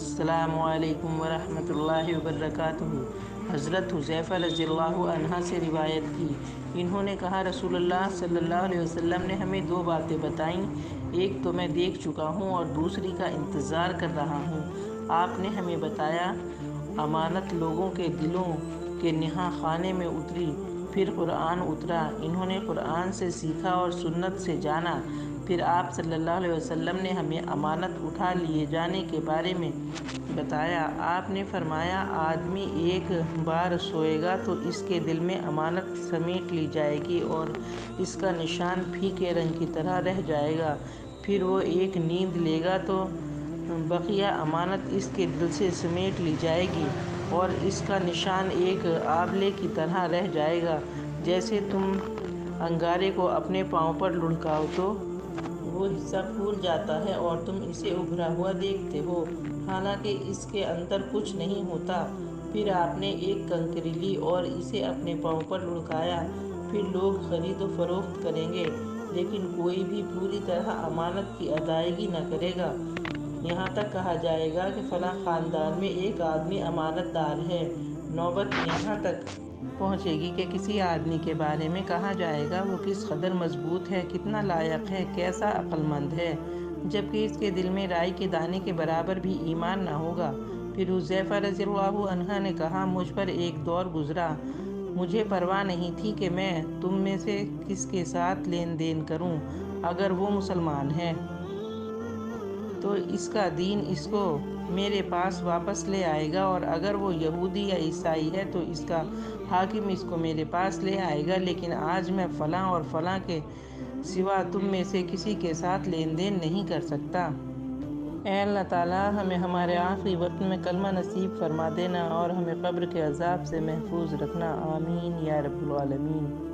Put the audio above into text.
السلام علیکم ورحمۃ اللہ وبرکاتہ۔ حضرت حذیفہ رضی اللہ عنہ سے روایت کی، انہوں نے کہا رسول اللہ صلی اللہ علیہ وسلم نے ہمیں دو باتیں بتائیں، ایک تو میں دیکھ چکا ہوں اور دوسری کا انتظار کر رہا ہوں۔ آپ نے ہمیں بتایا امانت لوگوں کے دلوں کے نہاں خانے میں اتری، پھر قرآن اترا، انہوں نے قرآن سے سیکھا اور سنت سے جانا، پھر آپ صلی اللہ علیہ وسلم نے ہمیں امانت اٹھا لیے جانے کے بارے میں بتایا۔ آپ نے فرمایا آدمی ایک بار سوئے گا تو اس کے دل میں امانت سمیٹ لی جائے گی اور اس کا نشان پھیکے رنگ کی طرح رہ جائے گا، پھر وہ ایک نیند لے گا تو بقیہ امانت اس کے دل سے سمیٹ لی جائے گی اور اس کا نشان ایک آبلے کی طرح رہ جائے گا۔ جیسے تم انگارے کو اپنے پاؤں پر لڑکاؤ تو وہ حصہ پھول جاتا ہے اور تم اسے ابھرا ہوا دیکھتے ہو، حالانکہ اس کے اندر کچھ نہیں ہوتا۔ پھر آپ نے ایک کنکری لی اور اسے اپنے پاؤں پر لڑکایا، پھر لوگ خرید و فروخت کریں گے، لیکن کوئی بھی پوری طرح امانت کی ادائیگی نہ کرے گا، یہاں تک کہا جائے گا کہ فلاں خاندان میں ایک آدمی امانت دار ہے۔ نوبت یہاں تک پہنچے گی کہ کسی آدمی کے بارے میں کہا جائے گا وہ کس قدر مضبوط ہے، کتنا لائق ہے، کیسا عقل مند ہے، جبکہ اس کے دل میں رائی کے دانے کے برابر بھی ایمان نہ ہوگا۔ پھر حذیفہ رضی اللہ عنہ نے کہا مجھ پر ایک دور گزرا، مجھے پرواہ نہیں تھی کہ میں تم میں سے کس کے ساتھ لین دین کروں، اگر وہ مسلمان ہے تو اس کا دین اس کو میرے پاس واپس لے آئے گا، اور اگر وہ یہودی یا عیسائی ہے تو اس کا حاکم اس کو میرے پاس لے آئے گا، لیکن آج میں فلاں اور فلاں کے سوا تم میں سے کسی کے ساتھ لین دین نہیں کر سکتا۔ اے اللہ تعالیٰ ہمیں ہمارے آخری وقت میں کلمہ نصیب فرما دینا اور ہمیں قبر کے عذاب سے محفوظ رکھنا، آمین یا رب العالمین۔